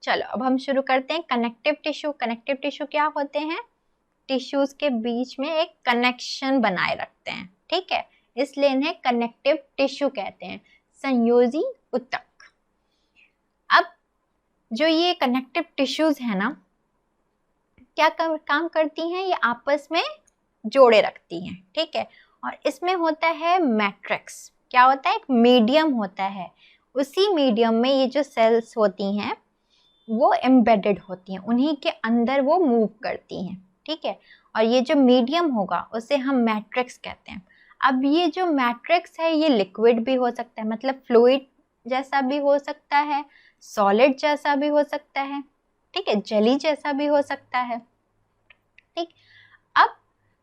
चलो अब हम शुरू करते हैं। कनेक्टिव टिश्यू, कनेक्टिव टिश्यू क्या होते हैं? टिश्यूज के बीच में एक कनेक्शन बनाए रखते हैं, ठीक है, इसलिए इन्हें कनेक्टिव टिश्यू कहते हैं, संयोजी ऊतक। अब जो ये कनेक्टिव टिश्यूज है ना, क्या काम करती हैं? ये आपस में जोड़े रखती हैं, ठीक है। और इसमें होता है मैट्रिक्स। क्या होता है? एक मीडियम होता है, उसी मीडियम में ये जो सेल्स होती हैं वो एम्बेडेड होती हैं, उन्हीं के अंदर वो मूव करती हैं, ठीक है। और ये जो मीडियम होगा उसे हम मैट्रिक्स कहते हैं। अब ये जो मैट्रिक्स है ये लिक्विड भी हो सकता है, मतलब फ्लूइड जैसा भी हो सकता है, सॉलिड जैसा भी हो सकता है, ठीक है, जेली जैसा भी हो सकता है, ठीक। अब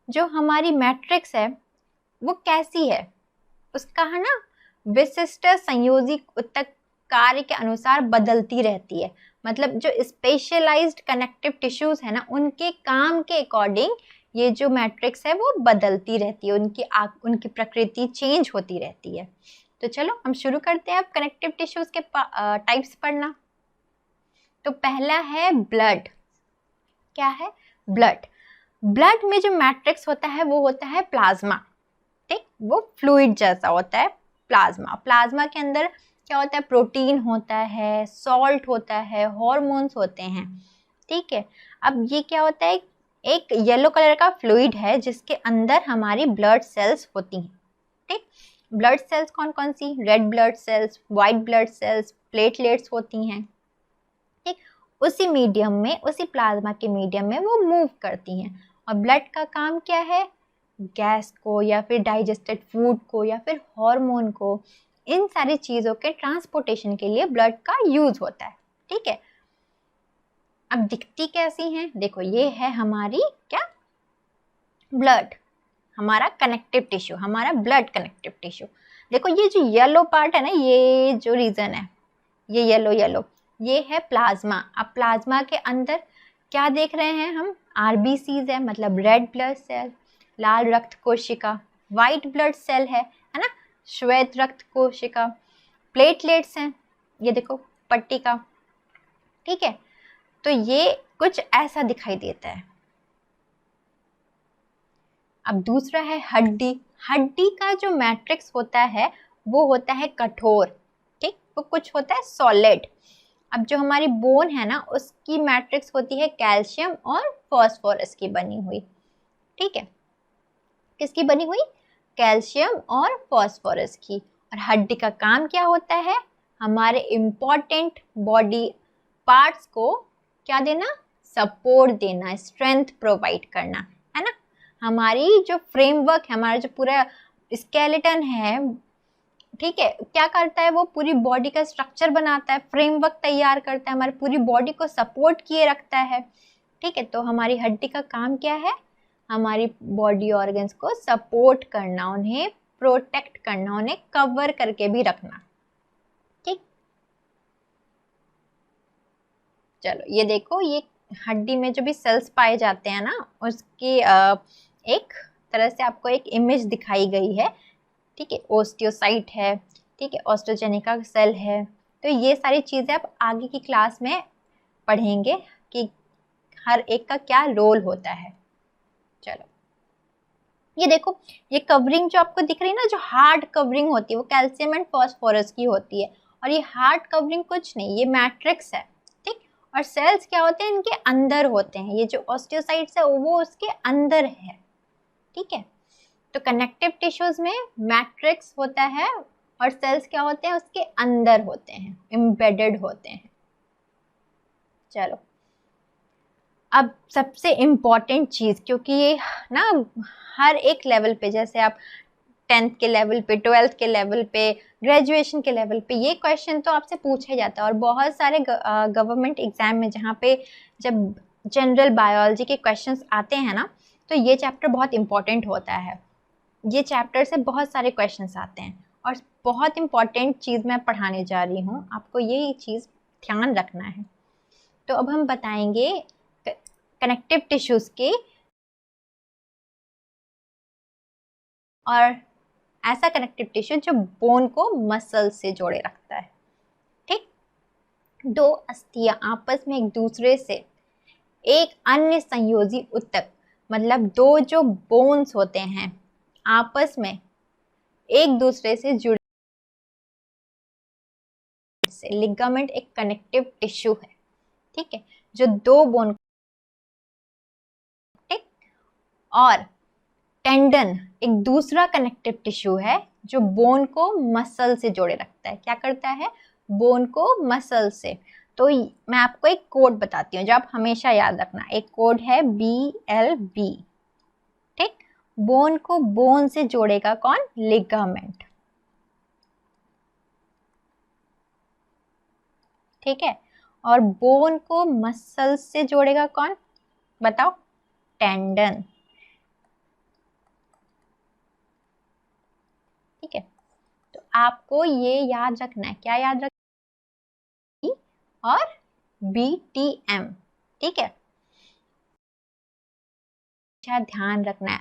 जो हमारी मैट्रिक्स है वो कैसी है? उसका है ना विशिष्ट संयोजी ऊतक कार्य के अनुसार बदलती रहती है। मतलब जो स्पेशलाइज्ड कनेक्टिव टिश्यूज है ना, उनके काम के अकॉर्डिंग ये जो मैट्रिक्स है वो बदलती रहती है, उनकी प्रकृति चेंज होती रहती है। तो चलो हम शुरू करते हैं अब कनेक्टिव टिश्यूज के टाइप्स पढ़ना। तो पहला है ब्लड। क्या है? ब्लड। ब्लड में जो मैट्रिक्स होता है वो होता है प्लाज्मा, ठीक, वो फ्लूइड जैसा होता है प्लाज्मा। प्लाज्मा के अंदर क्या होता है? प्रोटीन होता है, सॉल्ट होता है, हॉर्मोन्स होते हैं, ठीक है। अब ये क्या होता है? एक येलो कलर का फ्लूइड है जिसके अंदर हमारी ब्लड सेल्स होती हैं, ठीक। ब्लड सेल्स कौन कौन सी? Red blood cells, white blood cells, platelets होती हैं, ठीक। उसी मीडियम में, उसी प्लाज्मा के मीडियम में वो मूव करती हैं। और ब्लड का काम क्या है? गैस को या फिर डाइजेस्टेड फूड को या फिर हार्मोन को, इन सारी चीज़ों के ट्रांसपोर्टेशन के लिए ब्लड का यूज होता है, ठीक है। अब दिखती कैसी हैं? देखो ये है हमारी क्या? ब्लड, हमारा कनेक्टिव टिश्यू, हमारा ब्लड कनेक्टिव टिश्यू। देखो ये जो येलो पार्ट है ना, ये जो रीजन है, ये येलो येलो, ये है प्लाज्मा। अब प्लाज्मा के अंदर क्या देख रहे हैं हम? आरबीसीज है, मतलब रेड ब्लड सेल, लाल रक्त कोशिका, वाइट ब्लड सेल है ना, श्वेत रक्त कोशिका, प्लेटलेट्स हैं, ये देखो पट्टिका, ठीक है। तो ये कुछ ऐसा दिखाई देता है। अब दूसरा है हड्डी। हड्डी का जो मैट्रिक्स होता है वो होता है कठोर, ठीक, वो कुछ होता है सॉलिड। अब जो हमारी बोन है ना, उसकी मैट्रिक्स होती है कैल्शियम और फॉस्फोरस की बनी हुई, ठीक है। किसकी बनी हुई? कैल्शियम और फॉस्फोरस की। और हड्डी का काम क्या होता है? हमारे इंपॉर्टेंट बॉडी पार्ट्स को क्या देना? सपोर्ट देना, स्ट्रेंथ प्रोवाइड करना, है ना। हमारी जो फ्रेमवर्क है, हमारा जो पूरा स्केलेटन है, ठीक है, क्या करता है? वो पूरी बॉडी का स्ट्रक्चर बनाता है, फ्रेमवर्क तैयार करता है, हमारी पूरी बॉडी को सपोर्ट किए रखता है, ठीक है। तो हमारी हड्डी का काम क्या है? हमारी बॉडी ऑर्गन्स को सपोर्ट करना, उन्हें प्रोटेक्ट करना, उन्हें कवर करके भी रखना, ठीक। चलो ये देखो, ये हड्डी में जो भी सेल्स पाए जाते हैं ना, उसकी एक तरह से आपको एक इमेज दिखाई गई है, ठीक है। ओस्टियोसाइट है, ठीक है, ऑस्टोजेनिका सेल है। तो ये सारी चीज़ें आप आगे की क्लास में पढ़ेंगे कि हर एक का क्या रोल होता है। चलो ये देखो, ये कवरिंग जो आपको दिख रही है ना, जो हार्ड कवरिंग होती है वो कैल्शियम एंड फॉस्फोरस की होती है। और ये हार्ड कवरिंग कुछ नहीं, ये मैट्रिक्स है, ठीक। और सेल्स क्या होते हैं? इनके अंदर होते हैं। ये जो ऑस्टियोसाइट्स है वो उसके अंदर है, ठीक है। तो कनेक्टिव टिश्यूज में मैट्रिक्स होता है और सेल्स क्या होते हैं? उसके अंदर होते हैं, एम्बेडेड होते हैं। चलो अब सबसे इम्पॉर्टेंट चीज़, क्योंकि ये ना हर एक लेवल पे, जैसे आप 10th के लेवल पे, 12th के लेवल पे, ग्रेजुएशन के लेवल पे, ये क्वेश्चन तो आपसे पूछा जाता है। और बहुत सारे गवर्नमेंट एग्जाम में जहाँ पे जब जनरल बायोलॉजी के क्वेश्चंस आते हैं ना, तो ये चैप्टर बहुत इंपॉर्टेंट होता है। ये चैप्टर से बहुत सारे क्वेश्चंस आते हैं और बहुत इंपॉर्टेंट चीज़ मैं पढ़ाने जा रही हूँ, आपको ये चीज़ ध्यान रखना है। तो अब हम बताएंगे कनेक्टिव टिश्यूज के, और ऐसा कनेक्टिव टिश्यू जो बोन को मसल से जोड़े रखता है, ठीक। दो अस्थियां आपस में एक दूसरे से एक अन्य संयोजी ऊतक, मतलब दो जो बोन्स होते हैं आपस में एक दूसरे से जुड़े से। लिगामेंट एक कनेक्टिव टिश्यू है, ठीक है, जो दो बोन, ठीक, और टेंडन एक दूसरा कनेक्टिव टिश्यू है जो बोन को मसल से जोड़े रखता है। क्या करता है? बोन को मसल से। तो मैं आपको एक कोड बताती हूँ जो आप हमेशा याद रखना। एक कोड है BLB, ठीक। बोन को बोन से जोड़ेगा कौन? लिगामेंट, ठीक है। और बोन को मसल से जोड़ेगा कौन? बताओ? टेंडन, ठीक है। तो आपको ये याद रखना है। क्या याद रखना? और BTM, ठीक है। अच्छा, ध्यान रखना है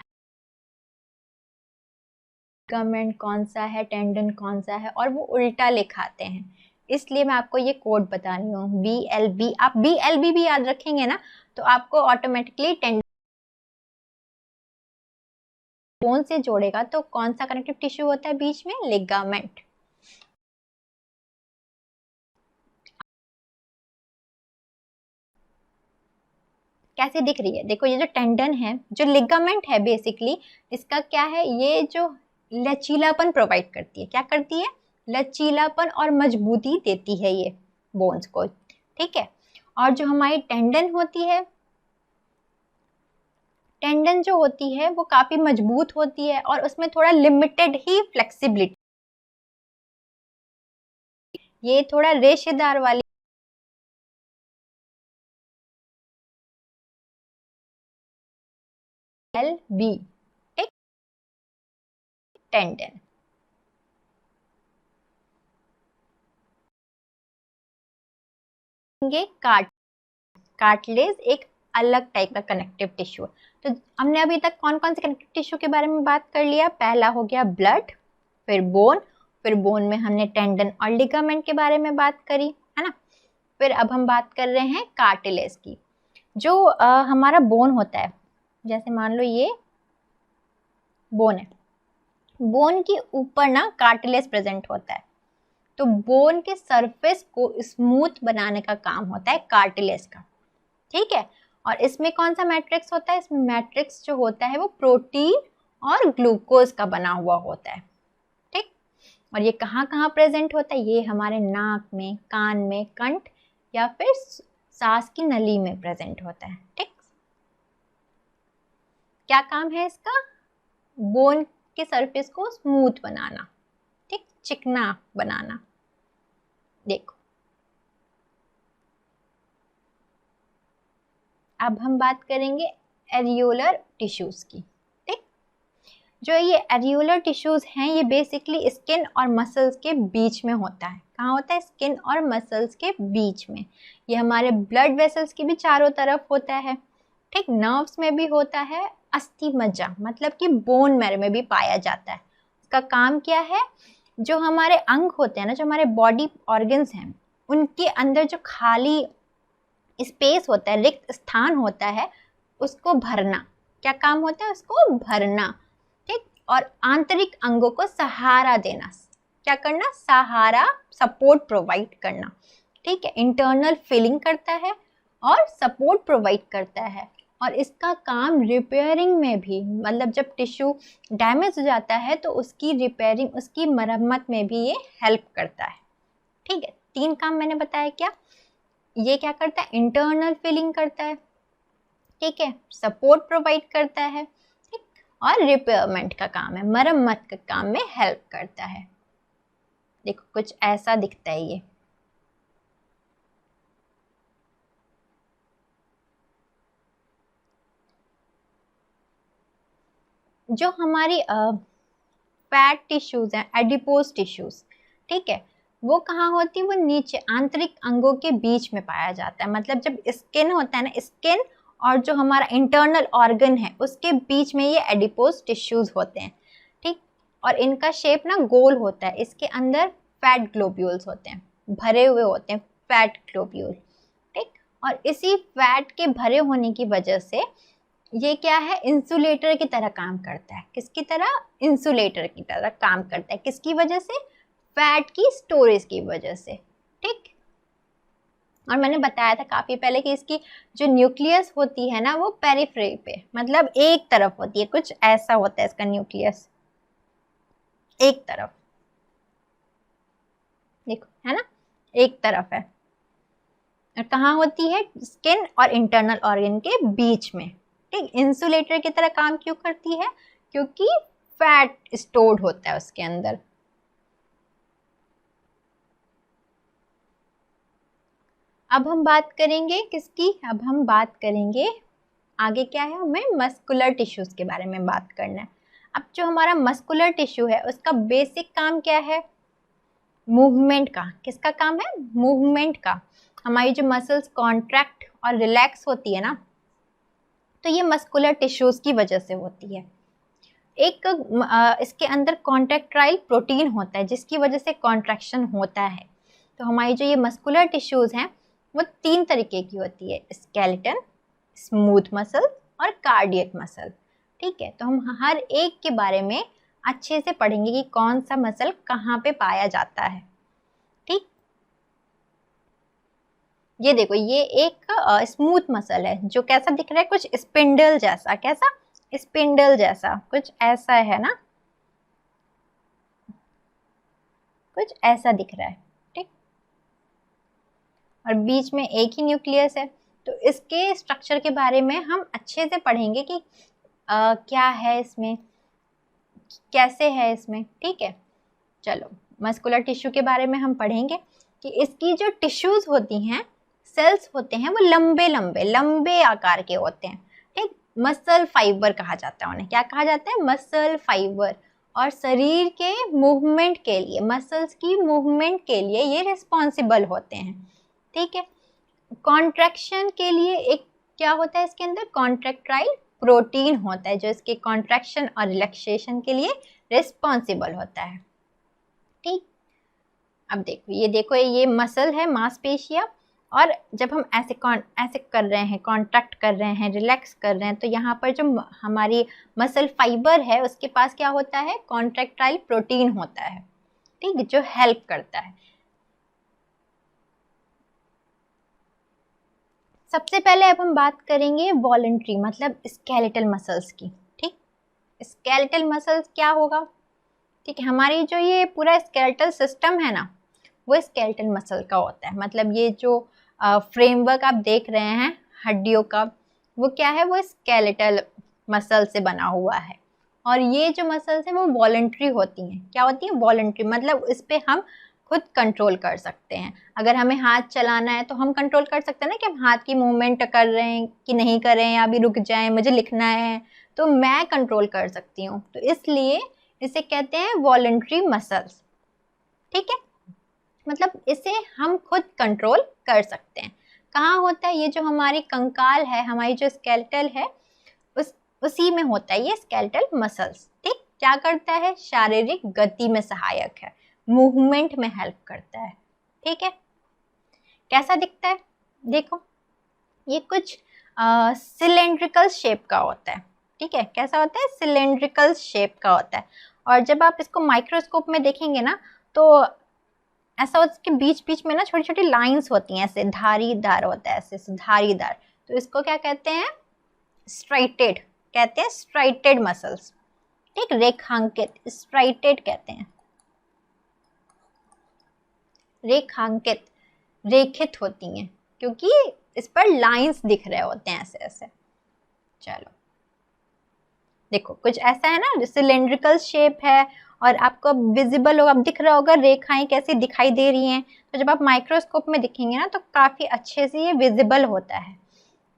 लिगामेंट कौन सा है, टेंडन कौन सा है, और वो उल्टा लिखाते हैं, इसलिए मैं आपको ये कोड बता रही हूँ BLB। आप BLB भी याद रखेंगे ना तो आपको ऑटोमेटिकली टेंडन बोन से जोड़ेगा। तो कौन सा कनेक्टिव टिश्यू होता है बीच में? लिगामेंट। कैसे दिख रही है? देखो, ये जो टेंडन है, जो लिगामेंट है, बेसिकली इसका क्या है? ये जो लचीलापन प्रोवाइड करती है। क्या करती है? लचीलापन और मजबूती देती है ये बोन्स को, ठीक है। और जो हमारी टेंडन होती है, टेंडन जो होती है वो काफी मजबूत होती है और उसमें थोड़ा लिमिटेड ही फ्लेक्सिबिलिटी, ये थोड़ा रेशेदार वाली LB, ठीक, टेंडन। कार्टिलेज एक अलग टाइप का कनेक्टिव टिश्यू। तो हमने अभी तक कौन कौन से कनेक्टिव टिश्यू के बारे में बात कर लिया? पहला हो गया ब्लड, फिर बोन, फिर बोन में हमने टेंडन और लिगामेंट के बारे में बात करी, है ना। फिर अब हम बात कर रहे हैं कार्टिलेज की। जो हमारा बोन होता है, जैसे मान लो ये बोन है, बोन के ऊपर ना कार्टिलेज प्रेजेंट होता है। तो बोन के सरफेस को स्मूथ बनाने का काम होता है कार्टिलेज का, ठीक है। और इसमें कौन सा मैट्रिक्स होता है? इसमें मैट्रिक्स जो होता है वो प्रोटीन और ग्लूकोज का बना हुआ होता है, ठीक। और ये कहाँ कहाँ प्रेजेंट होता है? ये हमारे नाक में, कान में, कंठ या फिर सांस की नली में प्रेजेंट होता है, ठीक। क्या काम है इसका? बोन के सरफेस को स्मूथ बनाना, ठीक, चिकना बनाना। देखो, अब हम बात करेंगे एरियोलर टिश्यूज की, ठीक। जो ये एरियोलर टिश्यूज हैं ये बेसिकली स्किन और मसल्स के बीच में होता है। कहाँ होता है? स्किन और मसल्स के बीच में। ये हमारे ब्लड वेसल्स की भी चारों तरफ होता है, ठीक। नर्व्स में भी होता है, अस्थि मज्जा मतलब कि बोन मैरो में भी पाया जाता है। इसका काम क्या है? जो हमारे अंग होते हैं ना, जो हमारे बॉडी ऑर्गन्स हैं, उनके अंदर जो खाली स्पेस होता है, रिक्त स्थान होता है, उसको भरना। क्या काम होता है? उसको भरना, ठीक। और आंतरिक अंगों को सहारा देना। क्या करना? सहारा, सपोर्ट प्रोवाइड करना, ठीक है। इंटरनल फीलिंग करता है और सपोर्ट प्रोवाइड करता है। और इसका काम रिपेयरिंग में भी, मतलब जब टिश्यू डैमेज हो जाता है तो उसकी रिपेयरिंग, उसकी मरम्मत में भी ये हेल्प करता है, ठीक है। 3 काम मैंने बताया। क्या ये क्या करता है? इंटरनल फीलिंग करता है, ठीक है, सपोर्ट प्रोवाइड करता है, ठीक, और रिपेयरमेंट का काम है, मरम्मत के काम में हेल्प करता है। देखो, कुछ ऐसा दिखता है ये। जो हमारी फैट टिश्यूज हैं, एडिपोज टिश्यूज, ठीक है, वो कहाँ होती है? वो नीचे आंतरिक अंगों के बीच में पाया जाता है। मतलब जब स्किन होता है ना, स्किन और जो हमारा इंटरनल ऑर्गन है उसके बीच में ये एडिपोज टिश्यूज होते हैं, ठीक। और इनका शेप ना गोल होता है। इसके अंदर फैट ग्लोब्यूल्स होते हैं, भरे हुए होते हैं, फैट ग्लोब्यूल, ठीक। और इसी फैट के भरे होने की वजह से ये क्या है, इंसुलेटर की तरह काम करता है। किसकी तरह? इंसुलेटर की तरह काम करता है। किसकी वजह से? फैट की स्टोरेज की वजह से, ठीक। और मैंने बताया था काफी पहले कि इसकी जो न्यूक्लियस होती है ना वो पेरिफेरी पे, मतलब एक तरफ होती है, कुछ ऐसा होता है इसका न्यूक्लियस, एक तरफ, देखो है ना, एक तरफ है। और कहाँ होती है? स्किन और इंटरनल ऑर्गन के बीच में, ठीक। इंसुलेटर की तरह काम क्यों करती है? क्योंकि फैट स्टोर्ड होता है उसके अंदर। अब हम बात करेंगे किसकी? अब हम बात करेंगे आगे क्या है, हमें मस्कुलर टिश्यूज के बारे में बात करना है। अब जो हमारा मस्कुलर टिश्यू है उसका बेसिक काम क्या है? मूवमेंट का। किसका काम है? मूवमेंट का। हमारी जो मसल्स कॉन्ट्रैक्ट और रिलैक्स होती है ना, तो ये मस्कुलर टिश्यूज की वजह से होती है। एक इसके अंदर कॉन्ट्रैक्टाइल प्रोटीन होता है जिसकी वजह से कॉन्ट्रैक्शन होता है। तो हमारी जो ये मस्कुलर टिश्यूज हैं वो 3 तरीके की होती है, स्केलेटन, स्मूथ मसल और कार्डियक मसल, ठीक है। तो हम हर एक के बारे में अच्छे से पढ़ेंगे कि कौन सा मसल कहाँ पे पाया जाता है, ठीक। ये देखो, ये एक स्मूथ मसल है जो कैसा दिख रहा है, कुछ स्पिंडल जैसा। कैसा? स्पिंडल जैसा, कुछ ऐसा है ना, कुछ ऐसा दिख रहा है, ठीक। और बीच में एक ही न्यूक्लियस है। तो इसके स्ट्रक्चर के बारे में हम अच्छे से पढ़ेंगे कि क्या है इसमें, कैसे है इसमें, ठीक है। चलो, मस्कुलर टिश्यू के बारे में हम पढ़ेंगे कि इसकी जो टिश्यूज होती हैं, सेल्स होते हैं, वो लंबे लंबे लंबे आकार के होते हैं, ठीक। मसल फाइबर कहा जाता है उन्हें। क्या कहा जाता है? Muscle fibre. और शरीर के मूवमेंट के लिए, मसल्स की मूवमेंट के लिए ये रिस्पॉन्सिबल होते हैं, ठीक है। कॉन्ट्रैक्शन के लिए एक क्या होता है इसके अंदर? कॉन्ट्रैक्टाइल प्रोटीन होता है जो इसके कॉन्ट्रैक्शन और रिलैक्सेशन के लिए रिस्पॉन्सिबल होता है, ठीक। अब देखो, ये मसल है, मांसपेशियां। और जब हम ऐसे कर रहे हैं, कॉन्ट्रैक्ट कर रहे हैं, रिलैक्स कर रहे हैं, तो यहाँ पर जो हमारी मसल फाइबर है उसके पास क्या होता है? कॉन्ट्रैक्टाइल प्रोटीन होता है, ठीक, जो हेल्प करता है। सबसे पहले अब हम बात करेंगे वॉलंटरी, मतलब स्केलेटल मसल्स की, ठीक। स्केलेटल मसल्स क्या होगा? ठीक है, हमारी जो ये पूरा स्केलेटल सिस्टम है ना, वो स्केलेटल मसल का होता है। मतलब ये जो फ्रेमवर्क आप देख रहे हैं हड्डियों का, वो क्या है? वो स्केलेटल मसल से बना हुआ है। और ये जो मसल्स हैं वो वॉलंटरी होती हैं। क्या होती हैं? वॉलंटरी, मतलब इस पे हम खुद कंट्रोल कर सकते हैं। अगर हमें हाथ चलाना है तो हम कंट्रोल कर सकते हैं ना कि हम हाथ की मूवमेंट कर रहे हैं कि नहीं कर रहे हैं, या अभी रुक जाएं, मुझे लिखना है, तो मैं कंट्रोल कर सकती हूँ। तो इसलिए इसे कहते हैं वॉलंटरी मसल्स, ठीक है। मतलब इसे हम खुद कंट्रोल कर सकते हैं। कहाँ होता है? ये जो हमारी कंकाल है, हमारी जो स्केलेटल है, उसी में होता है ये स्केलेटल मसल्स, ठीक। क्या करता है? शारीरिक गति में सहायक है, मूवमेंट में हेल्प करता है, ठीक है। कैसा दिखता है? देखो, ये कुछ सिलेंड्रिकल शेप का होता है, ठीक है। कैसा होता है? सिलेंड्रिकल शेप का होता है। और जब आप इसको माइक्रोस्कोप में देखेंगे ना, तो ऐसा उसके बीच बीच में ना छोटी छोटी लाइंस होती हैं, ऐसे धारीदार होता है, ऐसे धारीदार। तो इसको क्या कहते हैं? स्ट्राइटेड कहते हैं, स्ट्राइटेड मसल्स, ठीक। रेखांकित, स्ट्राइटेड कहते हैं, रेखांकित, रेखित होती हैं, क्योंकि इस पर लाइंस दिख रहे होते हैं ऐसे ऐसे। चलो देखो, कुछ ऐसा है ना, सिलेंड्रिकल शेप है, और आपको विजिबल होगा, अब दिख रहा होगा रेखाएं कैसी दिखाई दे रही हैं। तो जब आप माइक्रोस्कोप में दिखेंगे ना, तो काफी अच्छे से ये विजिबल होता है।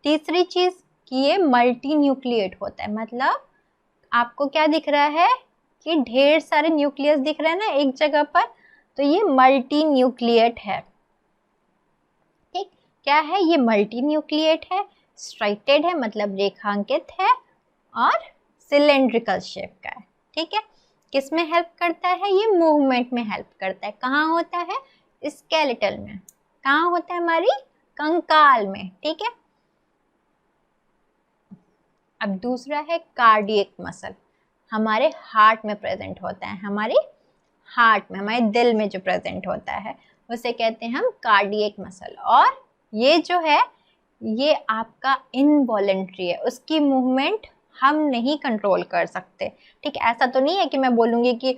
तीसरी चीज कि ये मल्टी न्यूक्लिएट होता है। मतलब आपको क्या दिख रहा है कि ढेर सारे न्यूक्लियस दिख रहे हैं ना एक जगह पर, तो ये मल्टी न्यूक्लिएट है, ठीक। क्या है? ये मल्टी न्यूक्लिएट है, स्ट्राइटेड है मतलब रेखांकित है, और सिलेंड्रिकल शेप का है, ठीक है। किस में हेल्प करता है? ये मूवमेंट में हेल्प करता है। कहाँ होता है? स्केलेटल में। कहाँ होता है? हमारी कंकाल में, ठीक है। अब दूसरा है कार्डियक मसल, हमारे हार्ट में प्रेजेंट होता है, हमारे हार्ट में, हमारे दिल में जो प्रेजेंट होता है उसे कहते हैं हम कार्डियक मसल। और ये जो है ये आपका इनवॉलेंट्री है, उसकी मूवमेंट हम नहीं कंट्रोल कर सकते, ठीक है। ऐसा तो नहीं है कि मैं बोलूँगी कि